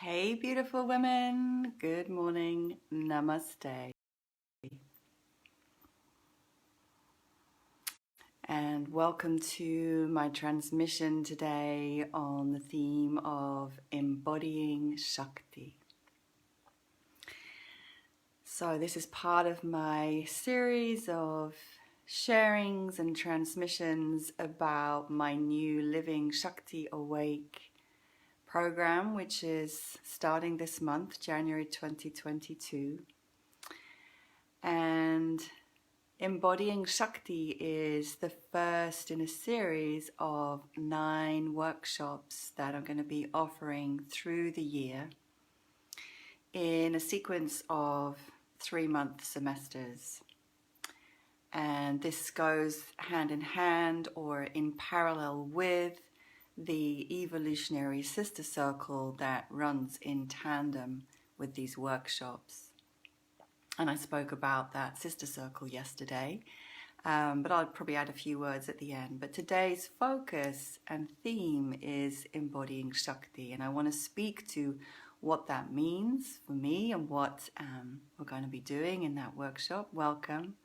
Hey beautiful women, good morning, namaste. And welcome to my transmission today on the theme of embodying Shakti. So this is part of my series of sharings and transmissions about my new Living Shakti Awake program, which is starting this month, January 2022. And Embodying Shakti is the first in a series of 9 workshops that I'm going to be offering through the year in a sequence of 3-month semesters. And this goes hand in hand or in parallel with the evolutionary sister circle that runs in tandem with these workshops. And I spoke about that sister circle yesterday, but I'll probably add a few words at the end. But today's focus and theme is embodying Shakti, and I want to speak to what that means for me and what we're going to be doing in that workshop. Welcome.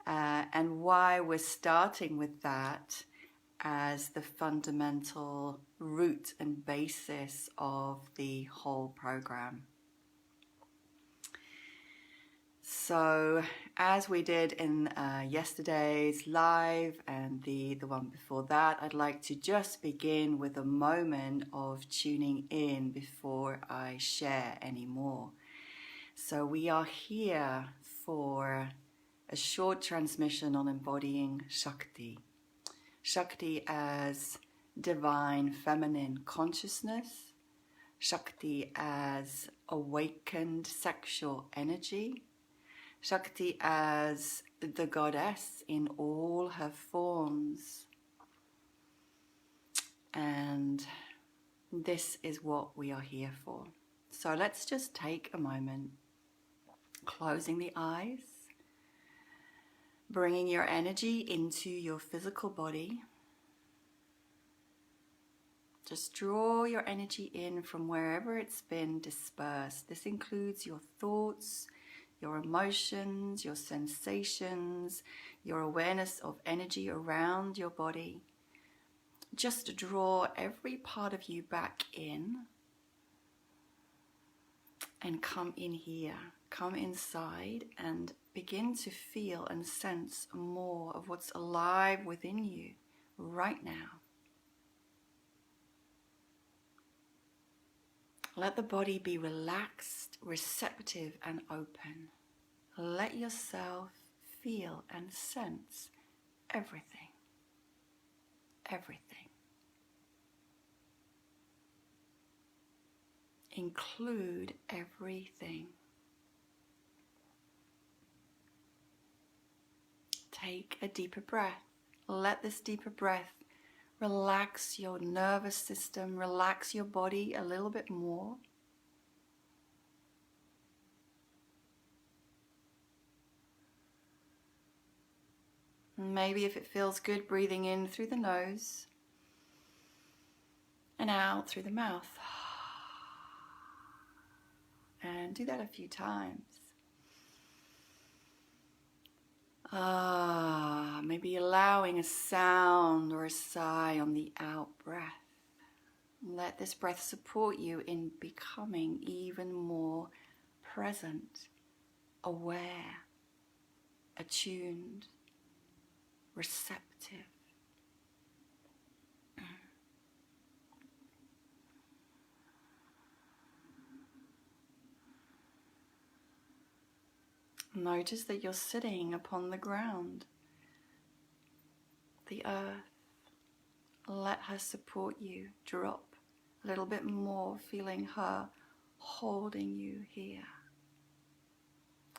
And why we're starting with that as the fundamental root and basis of the whole program. So as we did in yesterday's live and the one before that, I'd like to just begin with a moment of tuning in before I share any more. So we are here for a short transmission on embodying Shakti. Shakti as divine feminine consciousness, Shakti as awakened sexual energy, Shakti as the goddess in all her forms. And this is what we are here for. So let's just take a moment, closing the eyes, bringing your energy into your physical body. Just draw your energy in from wherever it's been dispersed. This includes your thoughts, your emotions, your sensations, your awareness of energy around your body. Just draw every part of you back in and come in here, come inside and begin to feel and sense more of what's alive within you right now. Let the body be relaxed, receptive and open. Let yourself feel and sense everything. Everything. Include everything. Take a deeper breath. Let this deeper breath relax your nervous system, relax your body a little bit more. Maybe if it feels good, breathing in through the nose and out through the mouth. And do that a few times. Maybe allowing a sound or a sigh on the out breath. Let this breath support you in becoming even more present, aware, attuned, receptive. Notice that you're sitting upon the ground, the earth. Let her support you. Drop a little bit more, feeling her holding you here.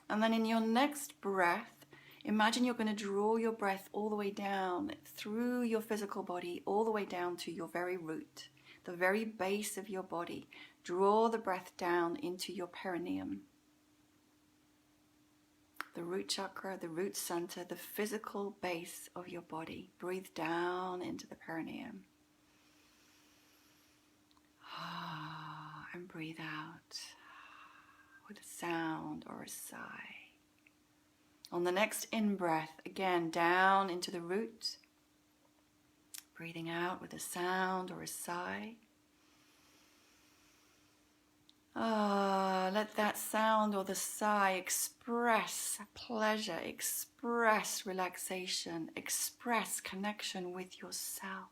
And then in your next breath, imagine you're going to draw your breath all the way down through your physical body, all the way down to your very root, the very base of your body. Draw the breath down into your perineum. The root chakra, the root center, the physical base of your body. Breathe down into the perineum. And breathe out with a sound or a sigh. On the next in-breath, again, down into the root. Breathing out with a sound or a sigh. Let that sound or the sigh express pleasure, express relaxation, express connection with yourself.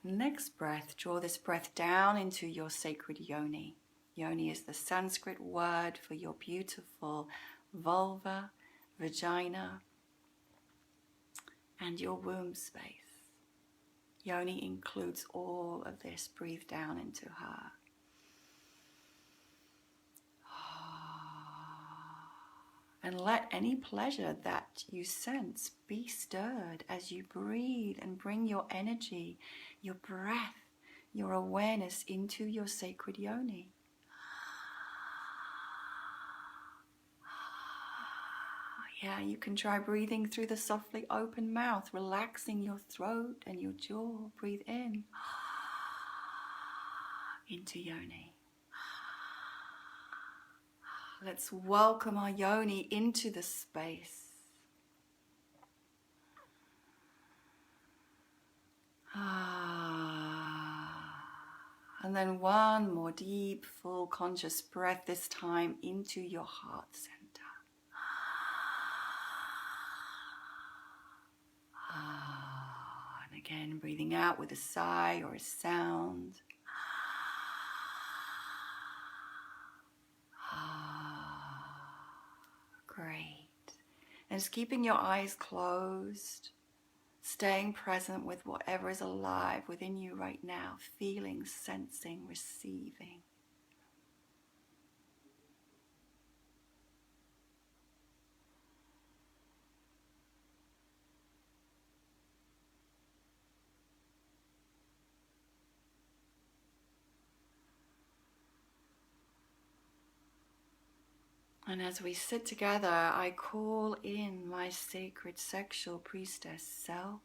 Next breath, draw this breath down into your sacred yoni. Yoni is the Sanskrit word for your beautiful vulva, vagina, and your womb space. Yoni includes all of this. Breathe down into her. And let any pleasure that you sense be stirred as you breathe and bring your energy, your breath, your awareness into your sacred yoni. Yeah, you can try breathing through the softly open mouth, relaxing your throat and your jaw. Breathe in into yoni. Let's welcome our yoni into the space. And then one more deep, full conscious breath, this time into your heart center. And again, breathing out with a sigh or a sound. Great. And just keeping your eyes closed, staying present with whatever is alive within you right now, feeling, sensing, receiving. And as we sit together, I call in my sacred sexual priestess self.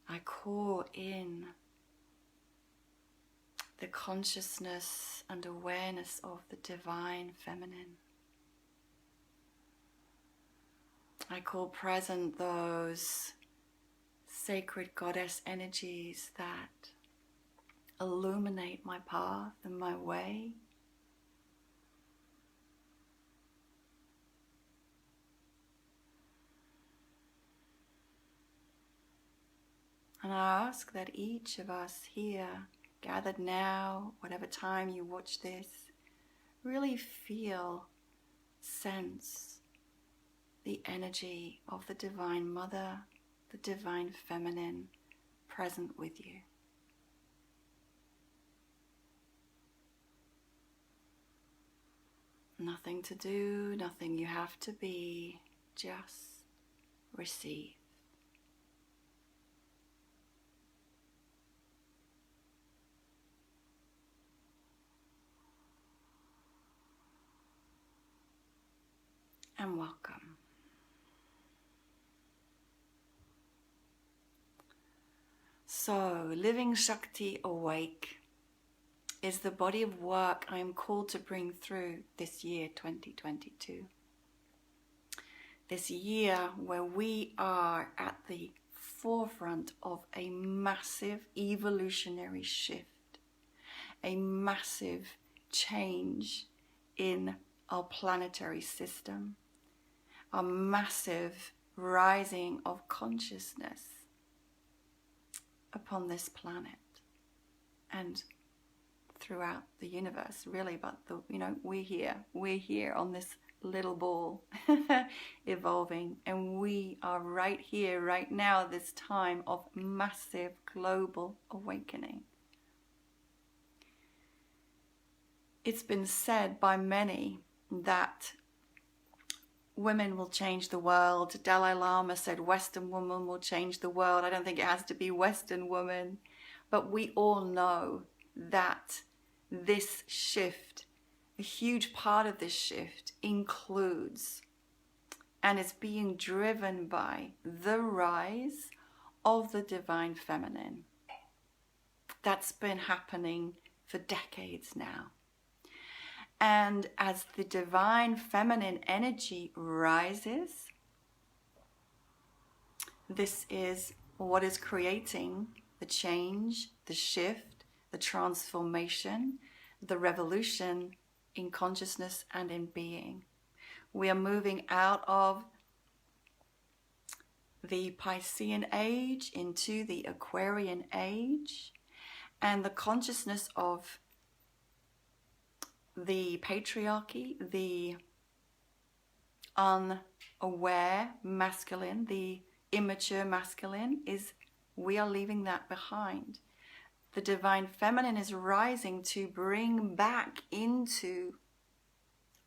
I call in the consciousness and awareness of the divine feminine. I call present those sacred goddess energies that illuminate my path and my way. And I ask that each of us here, gathered now, whatever time you watch this, really feel, sense the energy of the Divine Mother, the Divine Feminine present with you. Nothing to do, nothing you have to be, just receive. And welcome. So, Living Shakti Awake is the body of work I am called to bring through this year, 2022. This year where we are at the forefront of a massive evolutionary shift, a massive change in our planetary system, a massive rising of consciousness upon this planet and throughout the universe, really. But we're here on this little ball evolving, and we are right here, right now, this time of massive global awakening. It's been said by many that women will change the world. Dalai Lama said Western woman will change the world. I don't think it has to be Western woman, but we all know that this shift, a huge part of this shift, includes and it's being driven by the rise of the divine feminine. That's been happening for decades now. And as the divine feminine energy rises, this is what is creating the change, the shift, the transformation, the revolution in consciousness and in being. We are moving out of the Piscean age into the Aquarian age, and the consciousness of the patriarchy, the unaware masculine, the immature masculine, we are leaving that behind. The divine feminine is rising to bring back into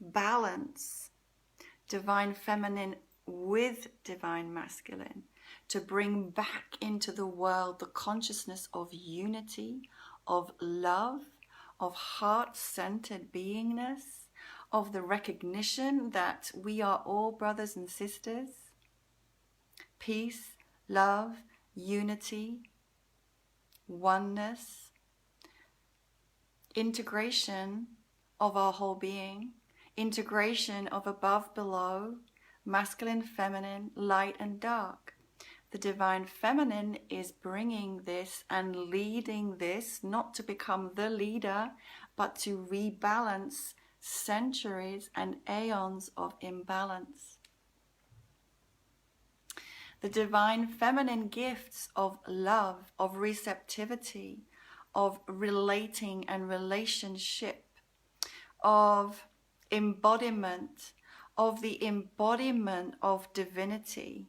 balance divine feminine with divine masculine, to bring back into the world the consciousness of unity, of love, of heart-centered beingness, of the recognition that we are all brothers and sisters. Peace, love, unity, oneness, integration of our whole being, integration of above, below, masculine, feminine, light and dark. The divine feminine is bringing this and leading this, not to become the leader, but to rebalance centuries and aeons of imbalance. The divine feminine gifts of love, of receptivity, of relating and relationship, of embodiment, of the embodiment of divinity,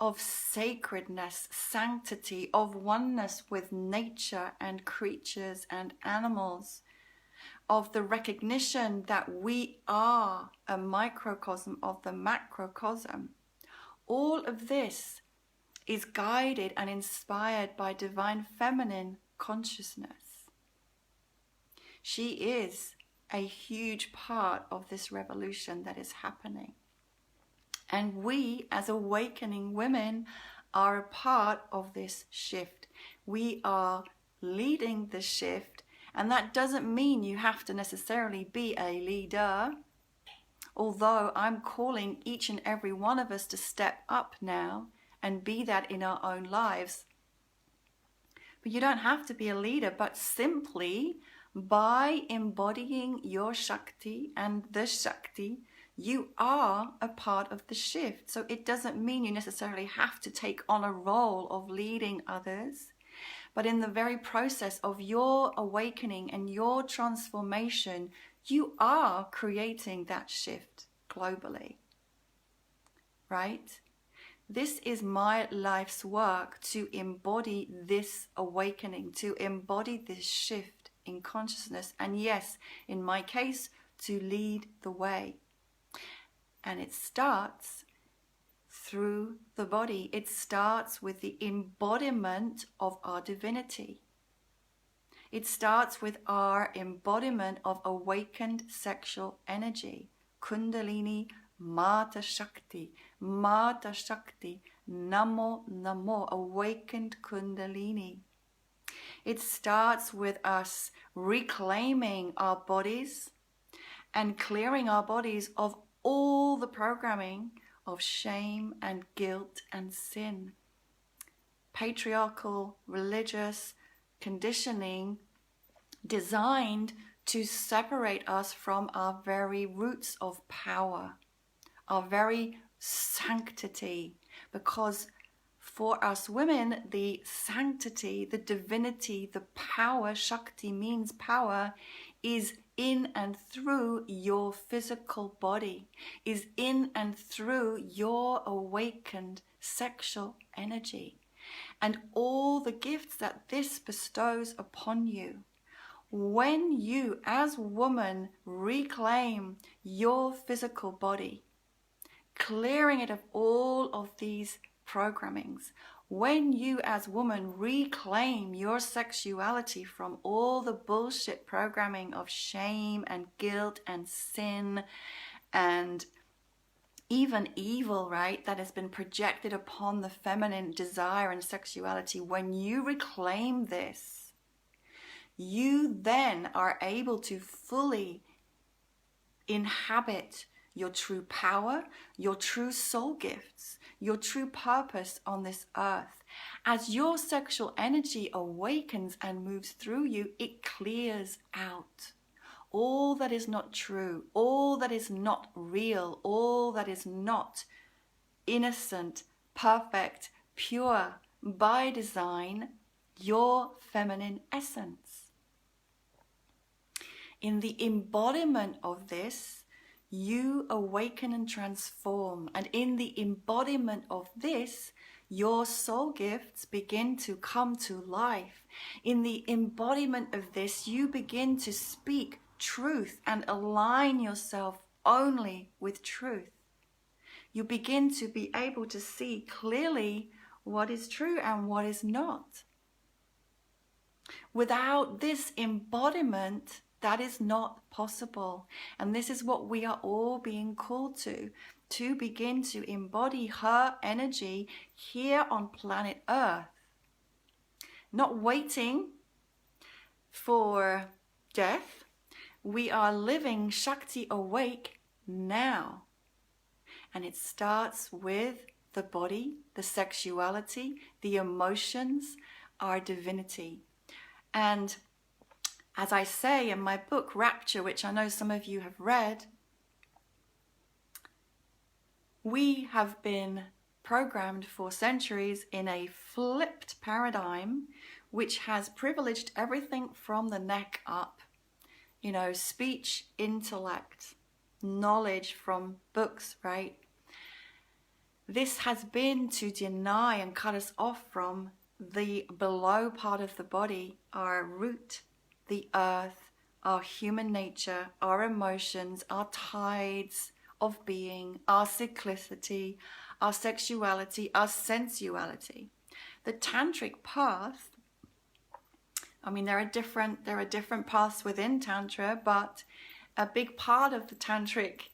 of sacredness, sanctity, of oneness with nature and creatures and animals, of the recognition that we are a microcosm of the macrocosm. All of this is guided and inspired by divine feminine consciousness. She is a huge part of this revolution that is happening. And we, as awakening women, are a part of this shift. We are leading the shift, and that doesn't mean you have to necessarily be a leader. Although I'm calling each and every one of us to step up now and be that in our own lives. But you don't have to be a leader, but simply by embodying your Shakti and the Shakti, you are a part of the shift. So it doesn't mean you necessarily have to take on a role of leading others. But in the very process of your awakening and your transformation, you are creating that shift globally, right? This is my life's work, to embody this awakening, to embody this shift in consciousness. And yes, in my case, to lead the way. And it starts through the body. It starts with the embodiment of our divinity. It starts with our embodiment of awakened sexual energy. Kundalini, Mata Shakti, Namo Namo, awakened Kundalini. It starts with us reclaiming our bodies and clearing our bodies of all the programming of shame and guilt and sin. Patriarchal, religious conditioning designed to separate us from our very roots of power, our very sanctity, because for us women, the sanctity, the divinity, the power, Shakti means power, is in and through your physical body, is in and through your awakened sexual energy, and all the gifts that this bestows upon you. When you, as woman, reclaim your physical body, clearing it of all of these programmings, when you as woman reclaim your sexuality from all the bullshit programming of shame and guilt and sin and even evil, right, that has been projected upon the feminine desire and sexuality, when you reclaim this, you then are able to fully inhabit your true power, your true soul gifts, your true purpose on this earth. As your sexual energy awakens and moves through you, it clears out all that is not true, all that is not real, all that is not innocent, perfect, pure, by design, your feminine essence. In the embodiment of this, you awaken and transform. And in the embodiment of this, your soul gifts begin to come to life. In the embodiment of this, you begin to speak truth and align yourself only with truth. You begin to be able to see clearly what is true and what is not. Without this embodiment, that is not possible. And this is what we are all being called to begin to embody her energy here on planet Earth. Not waiting for death. We are living Shakti awake now. And it starts with the body, the sexuality, the emotions, our divinity. And as I say in my book, Rapture, which I know some of you have read, we have been programmed for centuries in a flipped paradigm which has privileged everything from the neck up. You know, speech, intellect, knowledge from books, right? This has been to deny and cut us off from the below part of the body, our root, the earth, our human nature, our emotions, our tides of being, our cyclicity, our sexuality, our sensuality. The tantric path, I mean, there are different paths within Tantra, but a big part of the tantric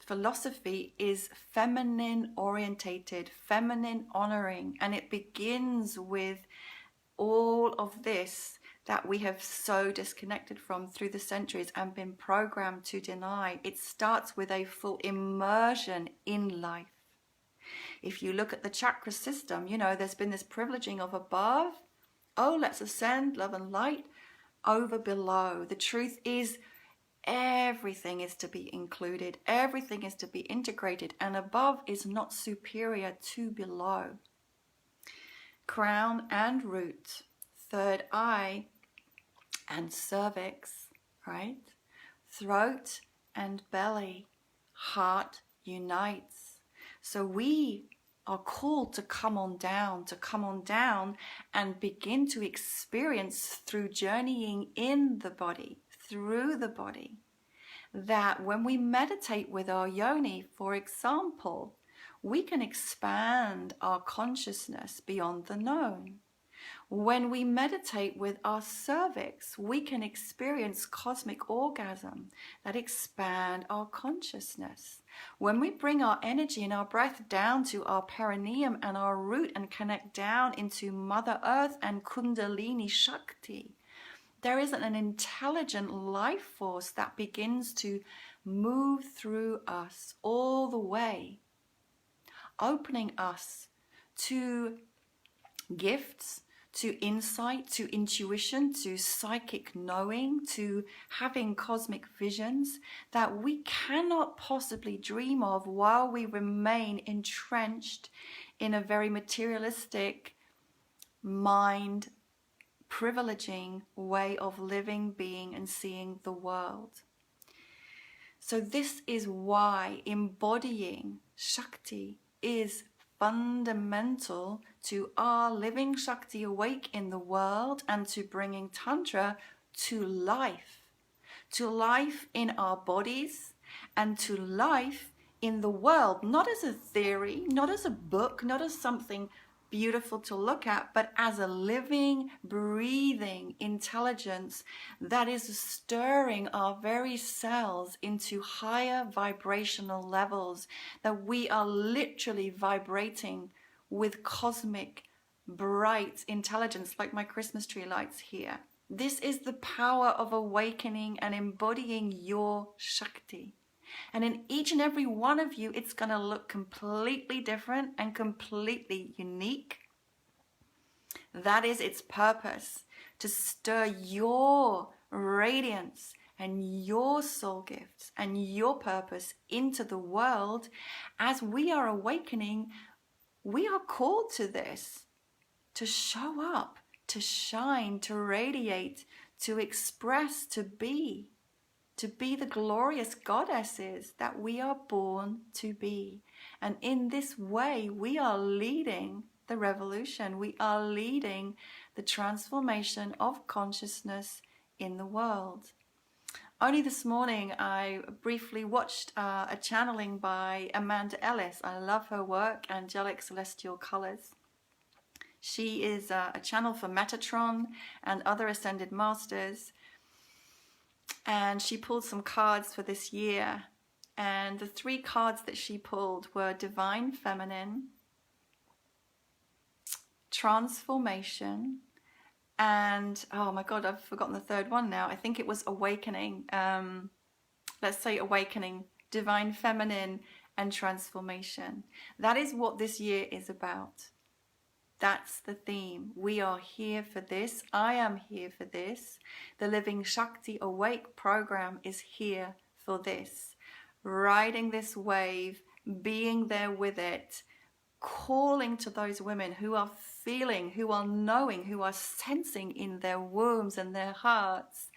philosophy is feminine orientated, feminine honoring, and it begins with all of this that we have so disconnected from through the centuries and been programmed to deny. It starts with a full immersion in life. If you look at the chakra system, you know, there's been this privileging of above. Oh, let's ascend, love and light, over below. The truth is, everything is to be included. Everything is to be integrated. And above is not superior to below. Crown and root, third eye and cervix, right? Throat and belly, heart unites. So we are called to come on down and begin to experience through journeying in the body, through the body, that when we meditate with our yoni, for example, we can expand our consciousness beyond the known. When we meditate with our cervix, we can experience cosmic orgasm that expand our consciousness. When we bring our energy and our breath down to our perineum and our root and connect down into Mother Earth and kundalini Shakti, there is an intelligent life force that begins to move through us all the way, opening us to gifts, to insight, to intuition, to psychic knowing, to having cosmic visions that we cannot possibly dream of while we remain entrenched in a very materialistic mind privileging way of living, being, and seeing the world. So this is why embodying Shakti is fundamental to our living Shakti awake in the world and to bringing Tantra to life in our bodies and to life in the world, not as a theory, not as a book, not as something beautiful to look at, but as a living, breathing intelligence that is stirring our very cells into higher vibrational levels, that we are literally vibrating with cosmic, bright intelligence, like my Christmas tree lights here. This is the power of awakening and embodying your Shakti. And in each and every one of you, it's going to look completely different and completely unique. That is its purpose, to stir your radiance and your soul gifts and your purpose into the world. As we are awakening, we are called to this, to show up, to shine, to radiate, to express, to be the glorious goddesses that we are born to be. And in this way, we are leading the revolution. We are leading the transformation of consciousness in the world. Only this morning, I briefly watched a channeling by Amanda Ellis. I love her work, Angelic Celestial Colors. She is a channel for Metatron and other Ascended Masters. And she pulled some cards for this year. And the 3 cards that she pulled were Divine Feminine, Transformation, and, oh my God, I've forgotten the 3rd one now. I think it was Awakening. Let's say Awakening, Divine Feminine, and Transformation. That is what this year is about. That's the theme. We are here for this. I am here for this. The Living Shakti Awake program is here for this. Riding this wave, being there with it, calling to those women who are feeling, who are knowing, who are sensing in their wombs and their hearts,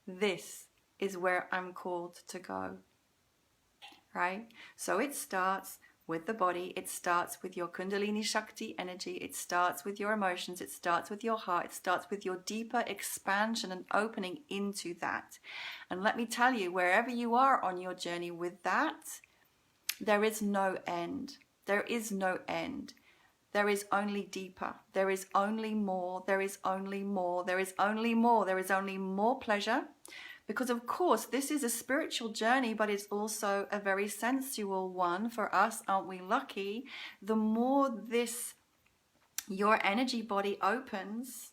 this is where I'm called to go. Right? So it starts with the body, it starts with your kundalini Shakti energy, it starts with your emotions, it starts with your heart, it starts with your deeper expansion and opening into that. And let me tell you, wherever you are on your journey with that, there is no end. There is no end. There is only deeper. There is only more. There is only more. There is only more. There is only more pleasure. Because of course, this is a spiritual journey, but it's also a very sensual one for us. Aren't we lucky? The more your energy body opens,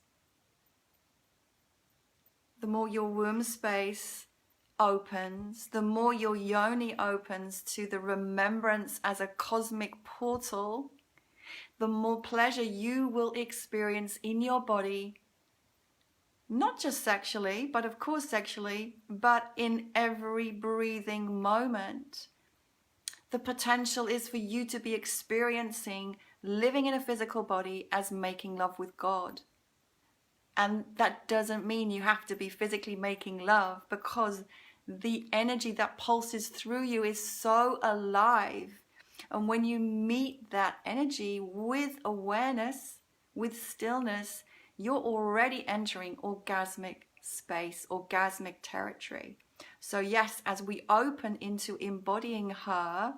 the more your womb space opens, the more your yoni opens to the remembrance as a cosmic portal, the more pleasure you will experience in your body. Not just sexually, but of course sexually, but in every breathing moment. The potential is for you to be experiencing living in a physical body as making love with God. And that doesn't mean you have to be physically making love, because the energy that pulses through you is so alive. And when you meet that energy with awareness, with stillness, you're already entering orgasmic space, orgasmic territory. So yes, as we open into embodying her,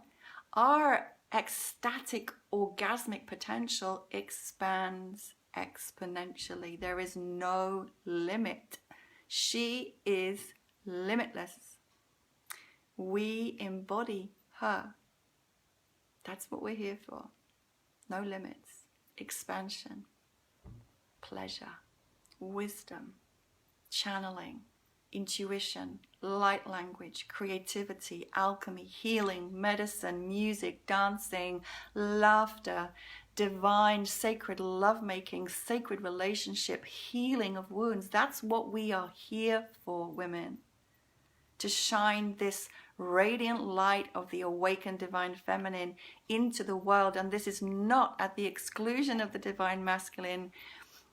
our ecstatic orgasmic potential expands exponentially. There is no limit. She is limitless. We embody her. That's what we're here for. No limits. Expansion. Pleasure, wisdom, channeling, intuition, light language, creativity, alchemy, healing, medicine, music, dancing, laughter, divine, sacred lovemaking, sacred relationship, healing of wounds. That's what we are here for, women. To shine this radiant light of the awakened divine feminine into the world. And this is not at the exclusion of the divine masculine.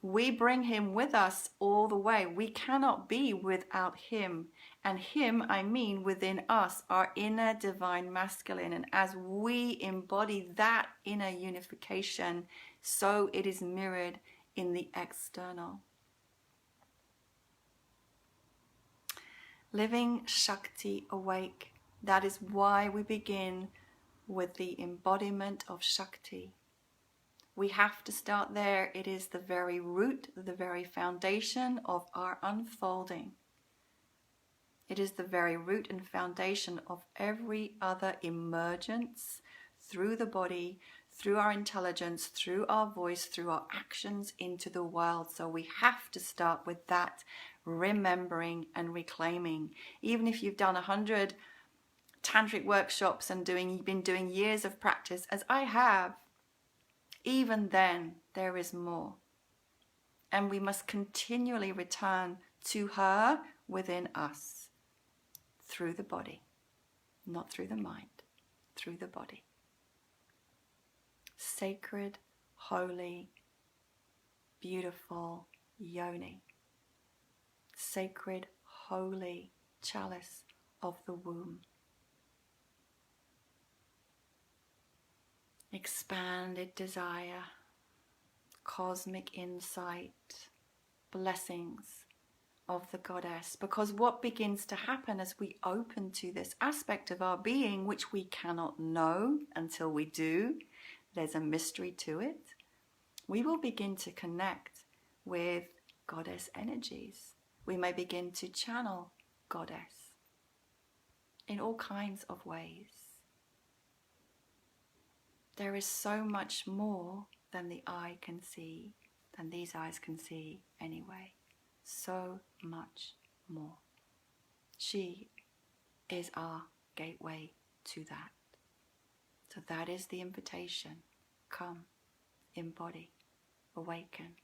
We bring him with us all the way. We cannot be without him. And him, I mean within us, our inner divine masculine. And as we embody that inner unification, so it is mirrored in the external. Living Shakti awake. That is why we begin with the embodiment of Shakti. We have to start there. It is the very root, the very foundation of our unfolding. It is the very root and foundation of every other emergence through the body, through our intelligence, through our voice, through our actions into the world. So we have to start with that remembering and reclaiming. Even if you've done 100 tantric workshops and been doing years of practice, as I have, even then there is more. And we must continually return to her within us through the body, not through the mind, through the body. Sacred, holy, beautiful yoni. Sacred, holy chalice of the womb. Expanded desire, cosmic insight, blessings of the goddess. Because what begins to happen as we open to this aspect of our being, which we cannot know until we do, there's a mystery to it, we will begin to connect with goddess energies. We may begin to channel goddess in all kinds of ways. There is so much more than the eye can see, than these eyes can see anyway. So much more. She is our gateway to that. So that is the invitation. Come, embody, awaken,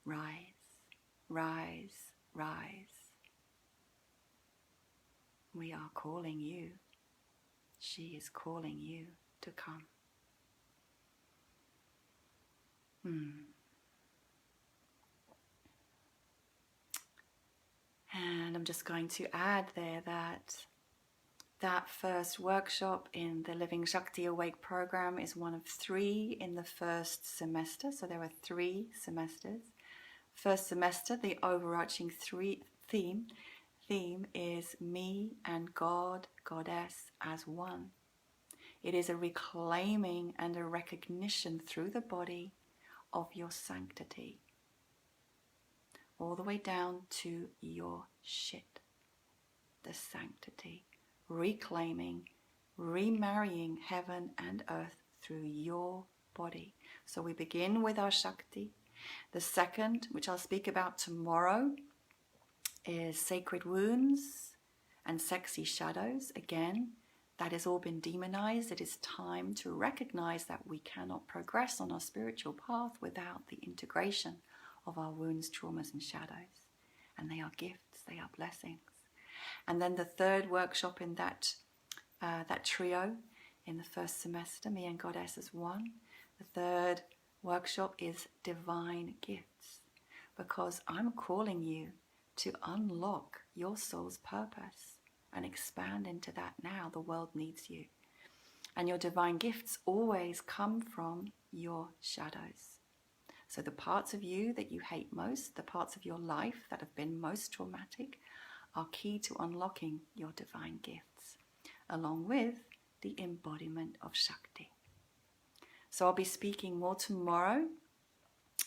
rise, rise, rise. We are calling you. She is calling you to come. And I'm just going to add there that first workshop in the Living Shakti Awake program is one of 3 in the first semester. So there are 3 semesters. First semester, the overarching theme is me and God, Goddess as one. It is a reclaiming and a recognition through the body of your sanctity, all the way down to your shit, the sanctity, reclaiming, remarrying heaven and earth through your body. So we begin with our Shakti. The second, which I'll speak about tomorrow, is sacred wounds and sexy shadows. Again, that has all been demonized. It is time to recognize that we cannot progress on our spiritual path without the integration of our wounds, traumas, and shadows. And they are gifts, they are blessings. And then the third workshop in that trio in the first semester, me and Goddess as one. The third workshop is divine gifts, because I'm calling you to unlock your soul's purpose and expand into that now. The world needs you. And your divine gifts always come from your shadows. So the parts of you that you hate most, the parts of your life that have been most traumatic, are key to unlocking your divine gifts, along with the embodiment of Shakti. So I'll be speaking more tomorrow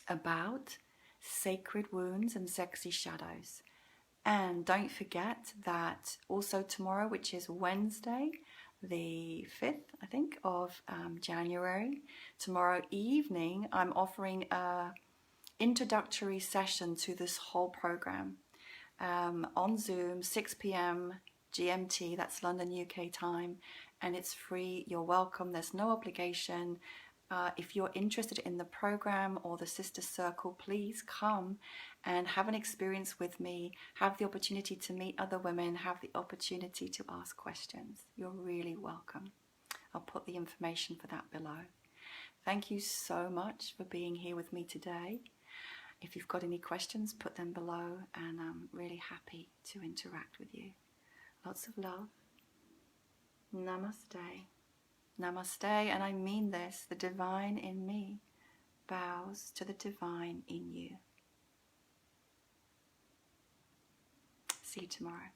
about sacred wounds and sexy shadows. And don't forget that also tomorrow, which is Wednesday, the 5th, I think, of January, tomorrow evening, I'm offering an introductory session to this whole program on Zoom, 6 p.m. GMT, that's London, UK time, and it's free. You're welcome. There's no obligation. If you're interested in the program or the Sister Circle, please come and have an experience with me, have the opportunity to meet other women, have the opportunity to ask questions. You're really welcome. I'll put the information for that below. Thank you so much for being here with me today. If you've got any questions, put them below, and I'm really happy to interact with you. Lots of love. Namaste. Namaste, and I mean this, the divine in me bows to the divine in you. See you tomorrow.